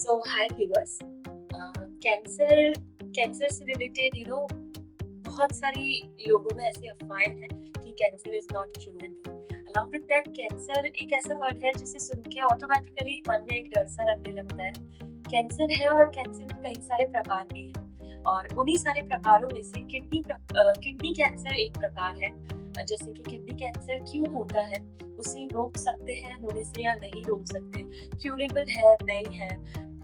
So hi viewers, cancer cancer से related बहुत सारी लोगों में ऐसी अफवाहें हैं कि cancer is not human. Along with that cancer एक ऐसा वर्ड है जिसे सुन के ऑटोमेटिकली मन में एक डर सा लगने लगता है। कैंसर है और कैंसर में कई सारे प्रकार भी हैं और उन्हीं सारे प्रकारों में से किडनी कैंसर एक प्रकार है। जैसे कि किडनी कैंसर क्यों होता है, उसे रोक सकते हैं होने से या नहीं रोक सकते, क्यूरेबल है नहीं है,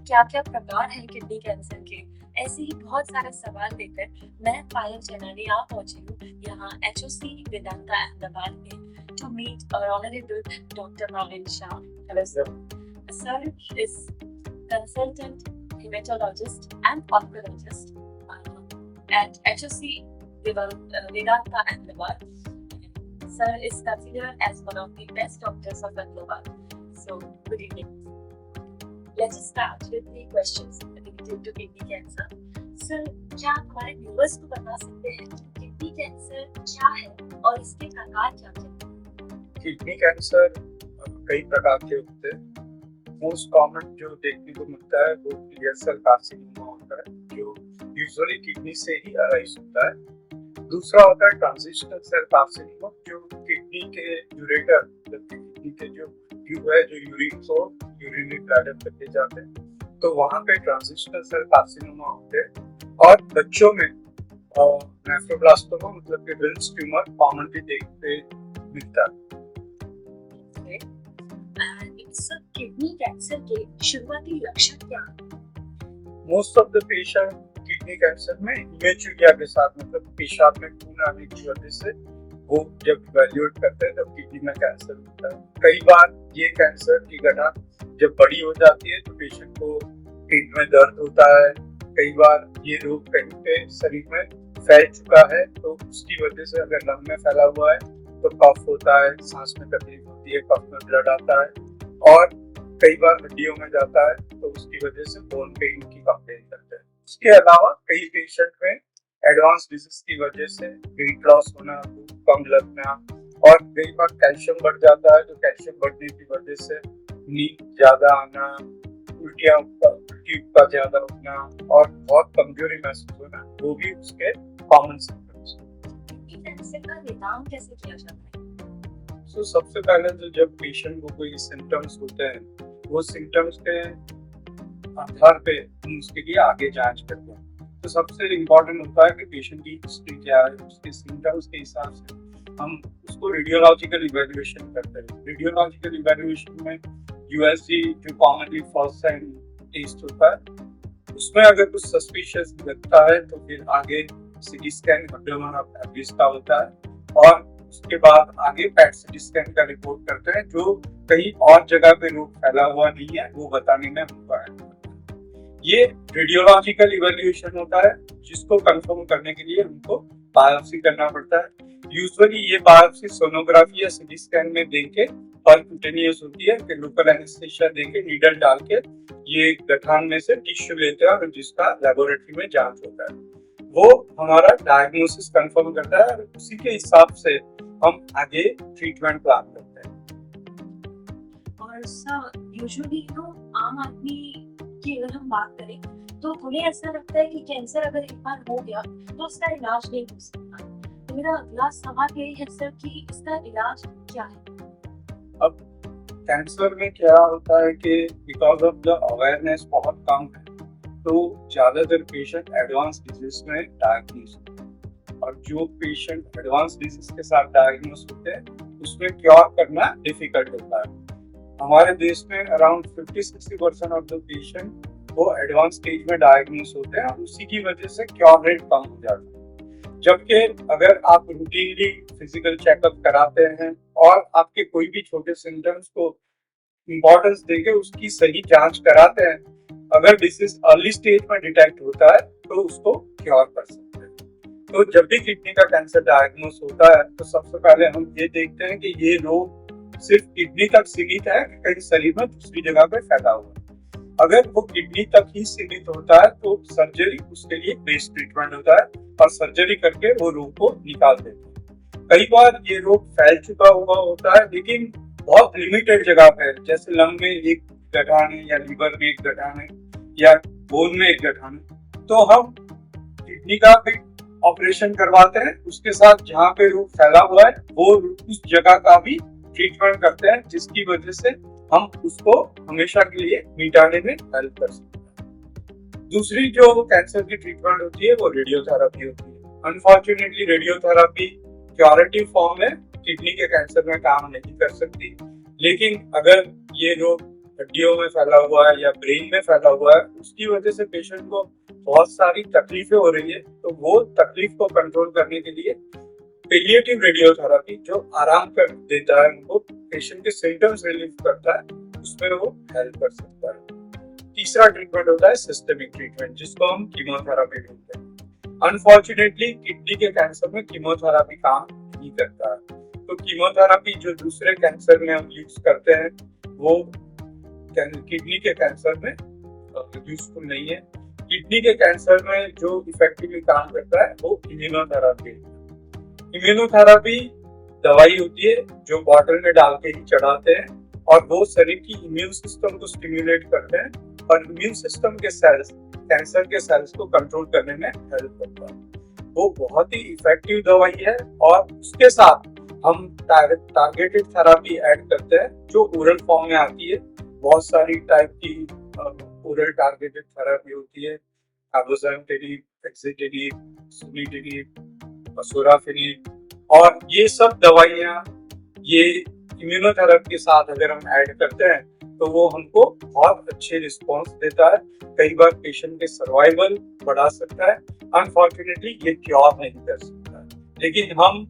क्या क्या प्रकार है किडनी कैंसर के, ऐसे ही बहुत सारे सवाल लेकर मैं पायल चनानी आ पहुंची हूँ यहाँ HOC वेदांता अहमदाबाद में to meet honourable doctor Naveen Shah. Hello sir. Sir is consultant hematologist and oncologist at HOC Vedanta Ahmedabad. Sir is considered as one of the best doctors of Ahmedabad. So, good evening. Let's start with the questions related to kidney cancer. Sir, क्या आप हमारे viewers को बता सकते हैं कि kidney cancer क्या है और इसके प्रकार क्या क्या? किडनी कैंसर कई प्रकार के होते हैं। मोस्ट कॉमन जो देखने को मिलता है वो क्लियर सेल कार्सिनोमा होता है, जो यूजुअली किडनी से ही अराइज होता है। दूसरा होता है ट्रांजिशनल सेल कार्सिनोमा, जो किडनी के यूरेटर, किडनी के जो ट्यूब है जो यूरिन को यूरिनरी ब्लैडर तक ले जाते हैं, तो वहाँ पे ट्रांजिशनल सेल कार्सिनोमा होते हैं। और बच्चों में नेफ्रोब्लास्टोमा मतलब कि विल्स ट्यूमर कॉमनली देखते मिलता है। किडनी कैंसर के शुरुआती लक्षण क्या हैं? Most of the patient kidney cancer में इमेचुरिया के साथ, मतलब पेशाब में खून आने की वजह से वो जब इवैल्यूएट करते हैं तब किडनी में कैंसर होता है। कई बार ये कैंसर की गठन जब बड़ी हो जाती है तो पेशेंट को पेट में दर्द होता है। कई बार ये रोग कहीं पे शरीर में फैल चुका है तो उसकी वजह से अगर लंग में फैला हुआ है तो कफ होता है, सांस में तकलीफ होती है, कफ में ब्लड आता है, और कई बार हड्डियों में जाता है तो उसकी वजह से बोन पेन की कंप्लेन करते हैं। इसके अलावा कई पेशेंट में एडवांस डिजीज की वजह से वेट लॉस होना, कम लगना, और कई बार कैल्शियम बढ़ जाता है तो कैल्शियम बढ़ने की वजह से नींद ज्यादा आना, उल्टी का ज्यादा होना और बहुत कमजोरी महसूस होना, वो भी उसके कॉमन सिम्टम्स हैं। कैंसर का निदान कैसे किया जाता है? तो सबसे पहले तो जब पेशेंट को कोई सिम्टम्स होते हैं वो सिम्टम्स के आधार पे हम उसके लिए आगे जांच करते हैं। तो सबसे इम्पोर्टेंट होता है कि पेशेंट की हिस्ट्री क्या है, उसके सिम्टम्स के हिसाब से हम उसको रेडियोलॉजिकल इवैल्यूएशन करते हैं। रेडियोलॉजिकल इवैल्यूएशन में USG जो कॉमनली फर्स्ट टाइम टेस्ट होता है, उसमें अगर कुछ सस्पिशियस लगता है तो फिर आगे CT scan abdomen of abscess का होता है, और उसके बाद आगे पैट CT स्कैन का रिपोर्ट करते हैं जो कहीं और जगह पे रोग फैला हुआ नहीं है वो बताने में हमको है। ये रेडियोलॉजिकल इवैल्यूएशन होता है जिसको कंफर्म करने के लिए हमको बायोप्सी करना पड़ता है। यूजुअली ये बायोप्सी सोनोग्राफी या CT स्कैन में देके परक्यूटेनियस होती है, फिर लोकल एनेस्थीसिया देके नीडल डाल के ये गठान में से टिश्यू लेते हैं और जिसका लेबोरेटरी में जांच होता है। वो हमारा डायग्नोसिस कंफर्म करता है और उसी के हिसाब से हम आगे ट्रीटमेंट प्लान करते हैं। और सर यूजुअली आम आदमी की अगर हम बात करें तो उन्हें ऐसा लगता है कि कैंसर अगर एक बार हो गया तो उसका इलाज नहीं हो सकता। तो मेरा अगला सवाल यही है सर कि इसका इलाज क्या है? अब कैंसर में क्या होता है कि बिकॉज ऑफ द अवेयरनेस बहुत कम है तो ज्यादातर पेशेंट एडवांस डिजीज में डायग्नोस होते हैं, और जो पेशेंट एडवांस डिजीज के साथ डायग्नोस होते हैं उसमें क्योर करना डिफिकल्ट होता है। हमारे देश में अराउंड 50-60% ऑफ द पेशेंट वो एडवांस स्टेज में डायग्नोस होते हैं और उसी की वजह से क्योर रेट कम हो जाता है। जबकि अगर आप रूटीनली फिजिकल चेकअप कराते हैं और आपके कोई भी छोटे सिम्टम्स को इम्पोर्टेंस देके उसकी सही जांच कराते हैं, अगर डिसीज अर्ली स्टेज में डिटेक्ट होता है तो उसको क्योर कर सकते हैं। तो जब भी किडनी का कैंसर डायग्नोस होता है तो सबसे पहले हम ये देखते हैं कि ये रोग सिर्फ किडनी तक सीमित है कि कहीं शरीर में दूसरी जगह पे फैला हुआ है। अगर वो किडनी तक ही सीमित होता है तो सर्जरी उसके लिए बेस्ट ट्रीटमेंट होता है और सर्जरी करके वो रोग को निकाल देते हैं। कई बार ये रोग फैल चुका हुआ होता है लेकिन बहुत लिमिटेड जगह पे, जैसे लंग में एक गठान है या लीवर में एक गठान है, या बोन में एक गठान है, तो हम किडनी का भी ऑपरेशन करवाते हैं, उसके साथ जहाँ पे रोग फैला हुआ है वो उस जगह का भी ट्रीटमेंट करते हैं, जिसकी वजह से हम उसको हमेशा के लिए मिटाने में हेल्प कर सकते हैं। दूसरी जो कैंसर की ट्रीटमेंट होती है वो रेडियोथेरेपी होती है। अनफॉर्चुनेटली रेडियोथेरेपी क्यूरेटिव फॉर्म में किडनी के कैंसर में काम नहीं कर सकती, लेकिन अगर ये रोग हड्डियों में फैला हुआ है या ब्रेन में फैला हुआ है, उसकी वजह से पेशेंट को बहुत सारी तकलीफें हो रही है, तो वो तकलीफ को कंट्रोल करने के लिए पैलिएटिव रेडियोथेरेपी जो आराम कर देता है, उनको पेशेंट के सिम्टम्स रिलीव करता है, उसमें वो हेल्प कर सकता है। तीसरा ट्रीटमेंट होता है सिस्टेमिक ट्रीटमेंट, जिसको हम कीमोथेरेपी बोलते हैं। अनफॉर्चुनेटली किडनी के कैंसर में कीमोथेरेपी काम नहीं करता है, तो कीमोथेरेपी जो दूसरे कैंसर में हम यूज करते हैं वो किडनी के कैंसर में यूजफुल नहीं है। किडनी के कैंसर में जो इफेक्टिवली काम करता है वो इम्यूनोथेरेपी है। इम्यूनोथेरेपी दवाई होती है जो बॉटल में डाल के ही चढ़ाते हैं, और वो शरीर की इम्यून सिस्टम को स्टिम्युलेट करते हैं, और इम्यून सिस्टम के सेल्स कैंसर के सेल्स को कंट्रोल करने में हेल्प करता है। वो बहुत ही इफेक्टिव दवाई है, और उसके साथ हम टारगेटेड थेरेपी ऐड करते हैं जो ओरल फॉर्म में आती है। बहुत सारी टाइप की ओरल टारगेटेड थेरेपी होती है, cabozantinib, axitinib, sunitinib, sorafenib, और ये सब दवाइयाँ ये इम्यूनोथेरेपी के साथ अगर हम ऐड करते हैं तो वो हमको बहुत अच्छे रिस्पॉन्स देता है। कई बार पेशेंट के सर्वाइवल बढ़ा सकता है। अनफॉर्चुनेटली ये क्योर नहीं कर सकता, लेकिन हम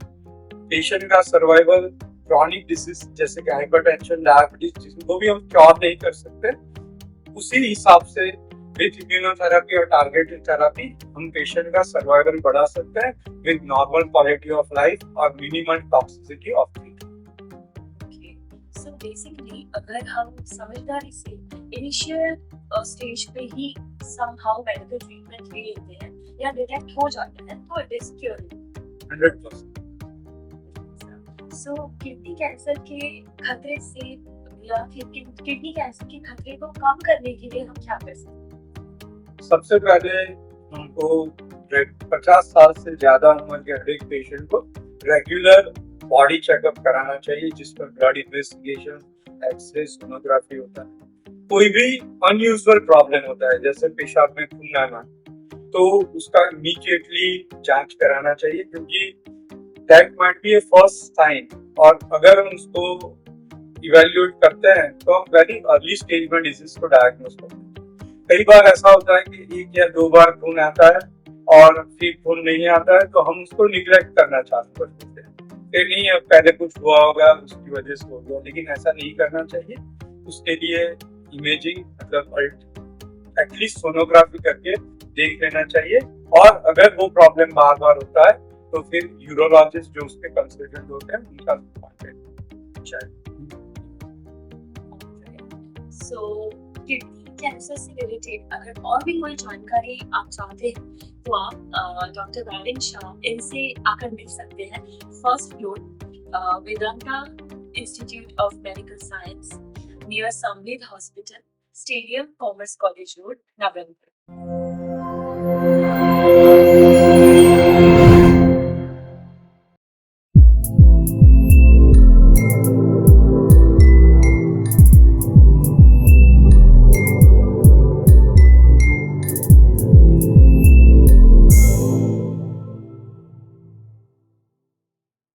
पेशेंट का सर्वाइवल क्रॉनिक डिसीज जैसे कि हाइपरटेंशन, डायबिटीज, जिनको भी हम क्योर नहीं कर सकते, उसी हिसाब से विद इम्यूनोथेरेपी और टारगेटेड थेरेपी हम पेशेंट का सर्वाइवल बढ़ा सकते हैं with normal quality of life और minimal toxicity of treatment. So basically अगर हम समझदारी से इनिशियल स्टेज पे ही समहाउ मेडिकल ट्रीटमेंट ले लेते हैं या डिटेक्ट हो जाते हैं तो it is curable 100%। So kidney cancer के खतरे से या फिर किडनी कैंसर के खतरे को कम करने के लिए हम क्या कर सकते हैं? सबसे पहले हमको 50 साल से ज्यादा उम्र के हर एक पेशेंट को रेगुलर बॉडी चेकअप कराना चाहिए, जिसमें ब्लड इन्वेस्टिगेशन, एक्सरे, सोनोग्राफी होता है। कोई भी अनयूजुअल प्रॉब्लम होता है जैसे पेशाब में खून आना, तो उसका इमीडिएटली जांच कराना चाहिए, क्योंकि that might be a first sign, और अगर हम उसको इवेल्युएट करते हैं तो हम वेरी अर्ली स्टेज में डिजीज को डायग्नोस करते हैं। कई बार ऐसा होता है कि 1 या 2 बार खून आता है और फिर खून नहीं आता है, तो हम उसको निग्लेक्ट करना चालू कर देते हैं, फिर नहीं पहले कुछ हुआ होगा उसकी वजह से हो गया, लेकिन ऐसा नहीं करना चाहिए। उसके लिए इमेजिंग मतलब एटलीस्ट सोनोग्राफी करके देख लेना चाहिए, और अगर वो प्रॉब्लम बार बार होता है तो फिर यूरोलॉजिस्ट जो उसके कंसल्टेंट होते हैं उनका कॉन्टेक्ट चाहिए। सो किडनी कैंसर से रिलेटेड अगर और भी कोई जानकारी आप चाहते हैं तो आप डॉक्टर राविन शाह इनसे आकर मिल सकते हैं। First floor Vedanta Institute of Medical Science near Samved Hospital, stadium, Commerce College Road, Nabarangpur.